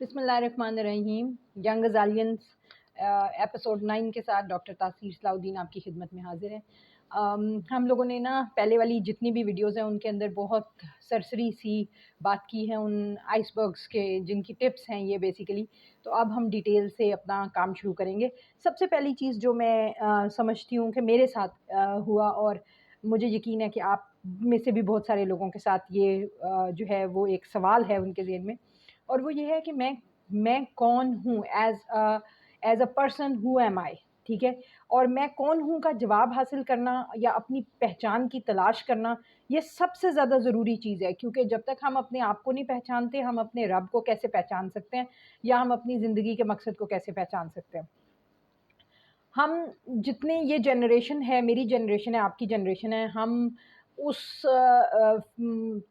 بسم اللہ الرحمن الرحیم. ینگ غزالینس ایپیسوڈ 9 کے ساتھ ڈاکٹر تاثیر صلاح الدین آپ کی خدمت میں حاضر ہے. ہم لوگوں نے پہلے والی جتنی بھی ویڈیوز ہیں ان کے اندر بہت سرسری سی بات کی ہے ان آئس برگس کے جن کی ٹپس ہیں یہ بیسیکلی. تو اب ہم ڈیٹیل سے اپنا کام شروع کریں گے. سب سے پہلی چیز جو میں سمجھتی ہوں کہ میرے ساتھ ہوا اور مجھے یقین ہے کہ آپ میں سے بھی بہت سارے لوگوں کے ساتھ یہ جو ہے وہ ایک سوال ہے ان کے ذہن میں، اور وہ یہ ہے کہ میں کون ہوں as a person, who am I. ٹھیک ہے، اور میں کون ہوں کا جواب حاصل کرنا یا اپنی پہچان کی تلاش کرنا یہ سب سے زیادہ ضروری چیز ہے، کیونکہ جب تک ہم اپنے آپ کو نہیں پہچانتے ہم اپنے رب کو کیسے پہچان سکتے ہیں یا ہم اپنی زندگی کے مقصد کو کیسے پہچان سکتے ہیں. ہم جتنے یہ جنریشن ہے، میری جنریشن ہے، آپ کی جنریشن ہے، ہم اس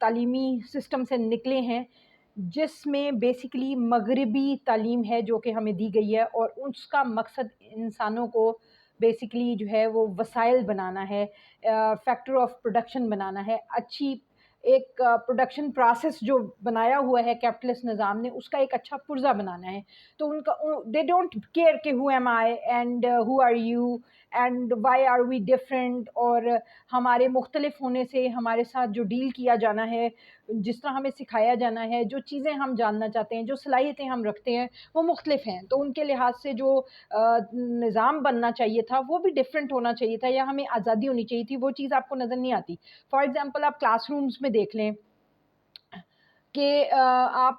تعلیمی سسٹم سے نکلے ہیں جس میں بیسیکلی مغربی تعلیم ہے جو کہ ہمیں دی گئی ہے، اور اس کا مقصد انسانوں کو بیسیکلی جو ہے وہ وسائل بنانا ہے، فیکٹر آف پروڈکشن بنانا ہے. اچھی ایک پروڈکشن پروسیس جو بنایا ہوا ہے کیپٹلسٹ نظام نے اس کا ایک اچھا پرزہ بنانا ہے. تو ان کا دے ڈونٹ کیئر کہ who am I and who are you and why are we different, اور ہمارے مختلف ہونے سے ہمارے ساتھ جو ڈیل کیا جانا ہے، جس طرح ہمیں سکھایا جانا ہے، جو چیزیں ہم جاننا چاہتے ہیں، جو صلاحیتیں ہم رکھتے ہیں وہ مختلف ہیں. تو ان کے لحاظ سے جو نظام بننا چاہیے تھا وہ بھی ڈفرینٹ ہونا چاہیے تھا، یا ہمیں آزادی ہونی چاہیے تھی. وہ چیز آپ کو نظر نہیں آتی. فار ایگزامپل آپ کلاس رومز میں دیکھ لیں کہ آپ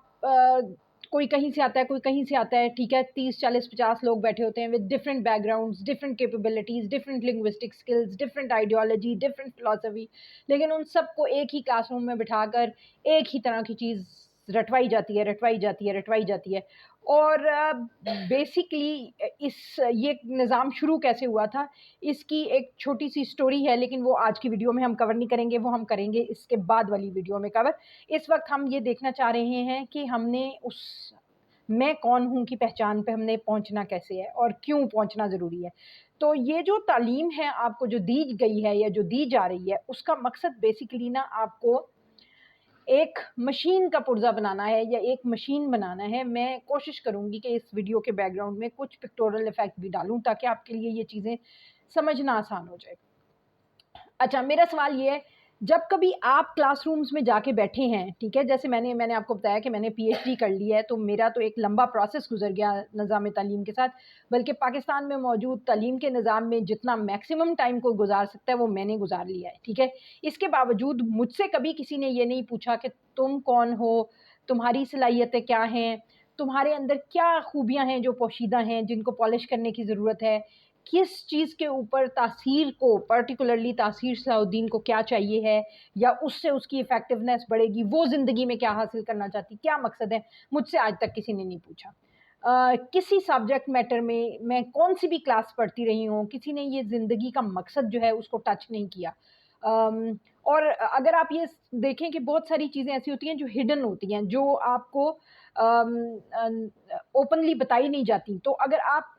کوئی کہیں سے آتا ہے کوئی کہیں سے آتا ہے، ٹھیک ہے، 30 40 50 لوگ بیٹھے ہوتے ہیں with different back grounds, different capabilities, different linguistic skills, different ideology, different philosophy, لیکن ان سب کو ایک ہی کلاس روم میں بٹھا کر ایک ہی طرح کی چیز رٹوائی جاتی ہے. اور بیسیکلی یہ نظام شروع کیسے ہوا تھا اس کی ایک چھوٹی سی سٹوری ہے، لیکن وہ آج کی ویڈیو میں ہم کور نہیں کریں گے، وہ ہم کریں گے اس کے بعد والی ویڈیو میں کور. اس وقت ہم یہ دیکھنا چاہ رہے ہیں کہ ہم نے اس میں کون ہوں کی پہچان پہ ہم نے پہنچنا کیسے ہے اور کیوں پہنچنا ضروری ہے. تو یہ جو تعلیم ہے آپ کو جو دی گئی ہے یا جو دی جا رہی ہے اس کا مقصد بیسیکلی آپ کو ایک مشین کا پرزہ بنانا ہے یا ایک مشین بنانا ہے. میں کوشش کروں گی کہ اس ویڈیو کے بیک گراؤنڈ میں کچھ پکٹورل ایفیکٹ بھی ڈالوں تاکہ آپ کے لیے یہ چیزیں سمجھنا آسان ہو جائے. اچھا، میرا سوال یہ ہے، جب کبھی آپ کلاس رومز میں جا کے بیٹھے ہیں، ٹھیک ہے، جیسے میں نے آپ کو بتایا کہ میں نے پی ایچ ڈی کر لی ہے، تو میرا تو ایک لمبا پروسیس گزر گیا نظام تعلیم کے ساتھ، بلکہ پاکستان میں موجود تعلیم کے نظام میں جتنا میکسیمم ٹائم کو گزار سکتا ہے وہ میں نے گزار لیا ہے. ٹھیک ہے، اس کے باوجود مجھ سے کبھی کسی نے یہ نہیں پوچھا کہ تم کون ہو، تمہاری صلاحیتیں کیا ہیں، تمہارے اندر کیا خوبیاں ہیں جو پوشیدہ ہیں جن کو پالش کرنے کی ضرورت ہے، کس چیز کے اوپر تاثیر کو پرٹیکولرلی تاثیر صلاح الدین کو کیا چاہیے ہے، یا اس سے اس کی افیکٹونیس بڑھے گی، وہ زندگی میں کیا حاصل کرنا چاہتی، کیا مقصد ہے، مجھ سے آج تک کسی نے نہیں پوچھا. کسی سبجیکٹ میٹر میں کون سی بھی کلاس پڑھتی رہی ہوں، کسی نے یہ زندگی کا مقصد جو ہے اس کو ٹچ نہیں کیا. اور اگر آپ یہ دیکھیں کہ بہت ساری چیزیں ایسی ہوتی ہیں جو ہڈن ہوتی ہیں، جو آپ کو اوپنلی بتائی نہیں جاتی. تو اگر آپ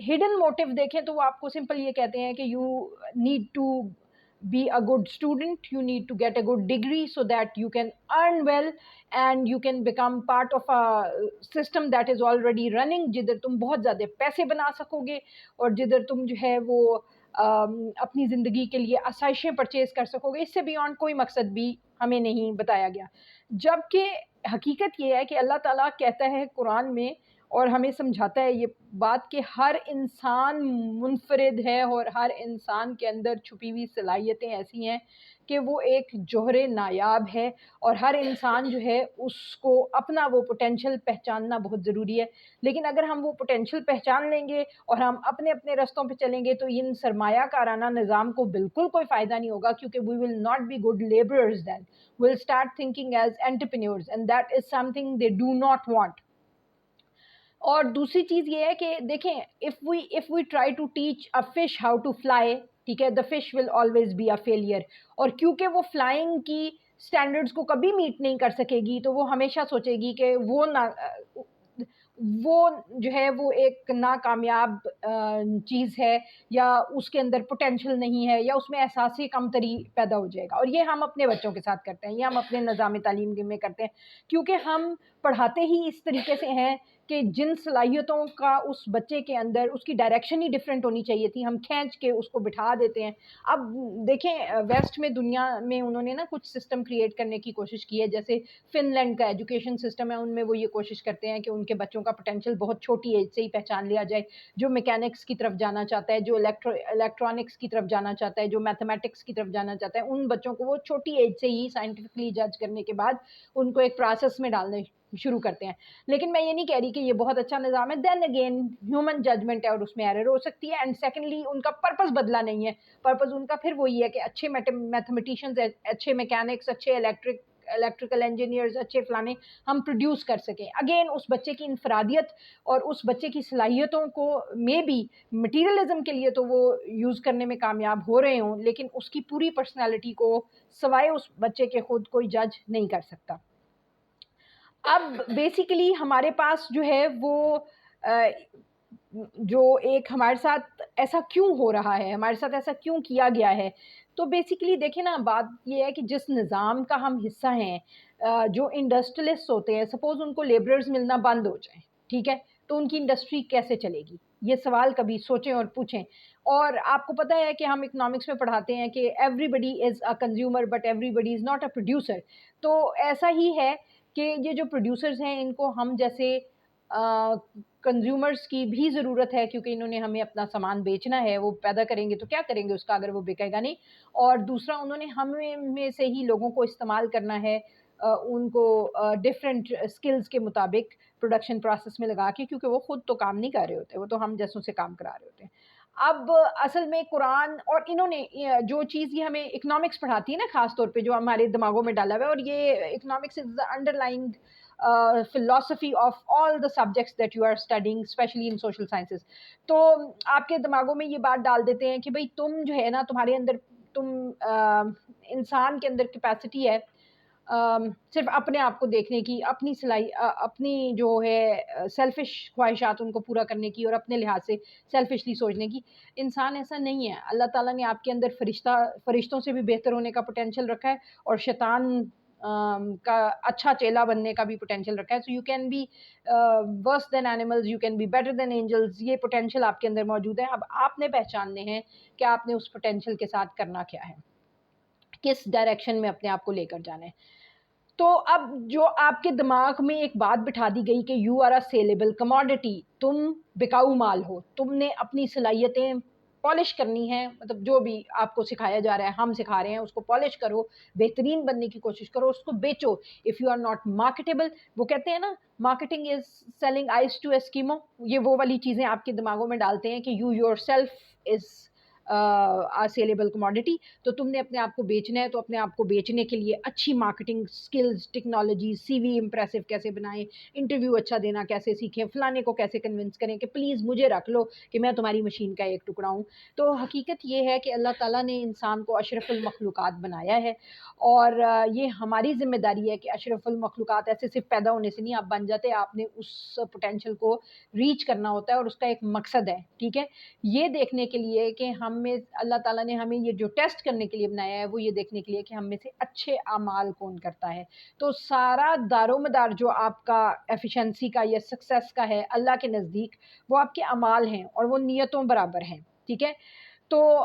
ہڈن موٹیو دیکھیں تو وہ آپ کو سمپل یہ کہتے ہیں کہ you need to be a good student, you need to get a good degree so that you can earn well and you can become part of a system that is already running, جدھر تم بہت زیادہ پیسے بنا سکو گے اور جدھر تم جو ہے وہ اپنی زندگی کے لیے آسائشیں پرچیز کر سکو گے. اس سے بیونڈ کوئی مقصد بھی ہمیں نہیں بتایا گیا، جبکہ حقیقت یہ ہے کہ اللہ تعالیٰ کہتا ہے قرآن میں اور ہمیں سمجھاتا ہے یہ بات کہ ہر انسان منفرد ہے اور ہر انسان کے اندر چھپی ہوئی صلاحیتیں ایسی ہیں کہ وہ ایک جوہر نایاب ہے، اور ہر انسان جو ہے اس کو اپنا وہ پوٹینشیل پہچاننا بہت ضروری ہے. لیکن اگر ہم وہ پوٹینشیل پہچان لیں گے اور ہم اپنے اپنے رستوں پہ چلیں گے تو ان سرمایہ کارانہ نظام کو بالکل کوئی فائدہ نہیں ہوگا، کیونکہ we will not be good laborers then. We'll start thinking as entrepreneurs and that is something they do not want. اور دوسری چیز یہ ہے کہ دیکھیں if we try to teach a fish how to fly، ٹھیک ہے، the fish will always be a failure. اور کیونکہ وہ فلائنگ کی سٹینڈرڈز کو کبھی میٹ نہیں کر سکے گی تو وہ ہمیشہ سوچے گی کہ وہ جو ہے وہ ایک ناکامیاب چیز ہے یا اس کے اندر پوٹینشیل نہیں ہے یا اس میں احساس کم تری پیدا ہو جائے گا. اور یہ ہم اپنے بچوں کے ساتھ کرتے ہیں, یہ ہم اپنے نظام تعلیم میں کرتے ہیں, کیونکہ ہم پڑھاتے ہی اس طریقے سے ہیں کہ جن صلاحیتوں کا اس بچے کے اندر اس کی ڈائریکشن ہی ڈفرینٹ ہونی چاہیے تھی, ہم کھینچ کے اس کو بٹھا دیتے ہیں. اب دیکھیں ویسٹ میں, دنیا میں انہوں نے نا کچھ سسٹم کریٹ کرنے کی کوشش کی ہے, جیسے فن لینڈ کا ایجوکیشن سسٹم ہے, ان میں وہ یہ کوشش کرتے ہیں کہ ان کے بچوں کا پوٹینشیل بہت چھوٹی ایج سے ہی پہچان لیا جائے. جو میکینکس کی طرف جانا چاہتا ہے, جو الیکٹرانکس کی طرف جانا چاہتا ہے, جو میتھمیٹکس کی طرف جانا چاہتا ہے, ان بچوں کو وہ چھوٹی ایج سے ہی سائنٹیفکلی جج کرنے کے بعد ان کو ایک پروسیس میں ڈالنے شروع کرتے ہیں. لیکن میں یہ نہیں کہہ رہی کہ یہ بہت اچھا نظام ہے, دین اگین ہیومن ججمنٹ ہے اور اس میں ایرر ہو سکتی ہے. اینڈ سیکنڈلی ان کا پرپز بدلا نہیں ہے, پرپز ان کا پھر وہی ہے کہ اچھے میتھمیٹیشینز, اچھے میکینکس, اچھے الیکٹریکل انجینئرز, اچھے فلانے ہم پروڈیوس کر سکیں. اگین اس بچے کی انفرادیت اور اس بچے کی صلاحیتوں کو میں بھی مٹیریلزم کے لیے تو وہ یوز کرنے میں کامیاب ہو رہے ہوں, لیکن اس کی پوری پرسنالٹی کو سوائے اس بچے کے خود کوئی جج نہیں کر سکتا. اب بیسیکلی ہمارے پاس جو ہے وہ جو ایک ہمارے ساتھ ایسا کیوں ہو رہا ہے, ہمارے ساتھ ایسا کیوں کیا گیا ہے, تو بیسیکلی دیکھیں نا, بات یہ ہے کہ جس نظام کا ہم حصہ ہیں, جو انڈسٹریلسٹ ہوتے ہیں, سپوز ان کو لیبررز ملنا بند ہو جائیں, ٹھیک ہے, تو ان کی انڈسٹری کیسے چلے گی, یہ سوال کبھی سوچیں اور پوچھیں. اور آپ کو پتہ ہے کہ ہم اکنامکس میں پڑھاتے ہیں کہ everybody is a consumer but everybody is not a producer. تو ایسا ہی ہے کہ یہ جو پروڈیوسرز ہیں ان کو ہم جیسے کنزیومرز کی بھی ضرورت ہے, کیونکہ انہوں نے ہمیں اپنا سامان بیچنا ہے, وہ پیدا کریں گے تو کیا کریں گے اس کا اگر وہ بکے گا نہیں. اور دوسرا انہوں نے ہمیں میں سے ہی لوگوں کو استعمال کرنا ہے, ان کو ڈفرینٹ اسکلز کے مطابق پروڈکشن پروسیس میں لگا کے, کیونکہ وہ خود تو کام نہیں کر رہے ہوتے, وہ تو ہم جیسوں سے کام کرا رہے ہوتے ہیں. اب اصل میں قرآن اور انہوں نے جو چیز یہ ہمیں اکنامکس پڑھاتی ہے نا, خاص طور پہ جو ہمارے دماغوں میں ڈالا ہوا ہے, اور یہ economics is the under lying philosophy of all the subjects that you are studying, especially in social sciences. تو آپ کے دماغوں میں یہ بات ڈال دیتے ہیں کہ بھئی تم جو ہے نا, تمہارے اندر انسان کے اندر کیپیسٹی ہے صرف اپنے آپ کو دیکھنے کی, اپنی جو ہے سیلفش خواہشات ان کو پورا کرنے کی اور اپنے لحاظ سے سیلفشلی سوچنے کی. انسان ایسا نہیں ہے. اللہ تعالیٰ نے آپ کے اندر فرشتوں سے بھی بہتر ہونے کا پوٹینشیل رکھا ہے, اور شیطان کا اچھا چیلا بننے کا بھی پوٹینشیل رکھا ہے. So you can be worse than animals, you can be better than angels. یہ پوٹینشیل آپ کے اندر موجود ہے. اب آپ نے پہچاننے ہیں کہ آپ نے اس پوٹینشیل کے ساتھ کرنا کیا ہے, کس ڈائریکشن میں اپنے آپ کو لے کر جانا ہے. تو اب جو آپ کے دماغ میں ایک بات بٹھا دی گئی کہ you are a saleable commodity, تم بکاؤ مال ہو, تم نے اپنی صلاحیتیں پالش کرنی ہے, مطلب جو بھی آپ کو سکھایا جا رہا ہے, ہم سکھا رہے ہیں, اس کو پالش کرو, بہترین بننے کی کوشش کرو, اس کو بیچو. If you are not marketable, وہ کہتے ہیں نا marketing is selling ice to Eskimo, یہ وہ والی چیزیں آپ کے دماغوں میں ڈالتے ہیں کہ you your self is sellable commodity. تو تم نے اپنے آپ کو بیچنا ہے, تو اپنے آپ کو بیچنے کے لیے اچھی مارکیٹنگ سکلز, ٹیکنالوجی, سی وی امپریسو کیسے بنائیں, انٹرویو اچھا دینا کیسے سیکھیں, فلانے کو کیسے کنونس کریں کہ پلیز مجھے رکھ لو کہ میں تمہاری مشین کا ایک ٹکڑا ہوں. تو حقیقت یہ ہے کہ اللہ تعالیٰ نے انسان کو اشرف المخلوقات بنایا ہے, اور یہ ہماری ذمہ داری ہے کہ اشرف المخلوقات ایسے صرف پیدا ہونے سے نہیں آپ بن جاتے, آپ نے اس پوٹینشیل کو ریچ کرنا ہوتا ہے, اور اس کا ایک مقصد ہے, ٹھیک ہے. یہ دیکھنے کے لیے کہ ہم میں اللہ تعالیٰ نے ہمیں یہ جو ٹیسٹ کرنے کے لیے بنایا ہے, وہ یہ دیکھنے کے لیے کہ ہم میں سے اچھے اعمال کون کرتا ہے. تو سارا دار و مدار جو آپ کا ایفیشنسی کا یا سکسیس کا ہے اللہ کے نزدیک, وہ آپ کے اعمال ہیں, اور وہ نیتوں برابر ہیں, ٹھیک ہے. تو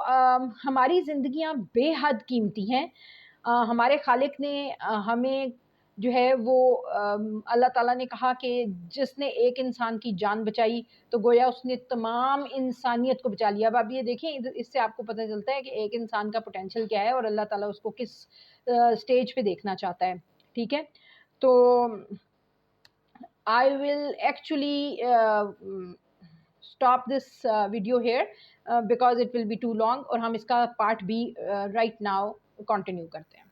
ہماری زندگیاں بے حد قیمتی ہیں. ہمارے خالق نے ہمیں جو ہے وہ اللہ تعالیٰ نے کہا کہ جس نے ایک انسان کی جان بچائی تو گویا اس نے تمام انسانیت کو بچا لیا. اب آپ یہ دیکھیں, اس سے آپ کو پتہ چلتا ہے کہ ایک انسان کا پوٹینشیل کیا ہے, اور اللہ تعالیٰ اس کو کس سٹیج پہ دیکھنا چاہتا ہے, ٹھیک ہے. تو I will actually stop this video here because it will be too long, اور ہم اس کا پارٹ بھی right now کنٹینیو کرتے ہیں.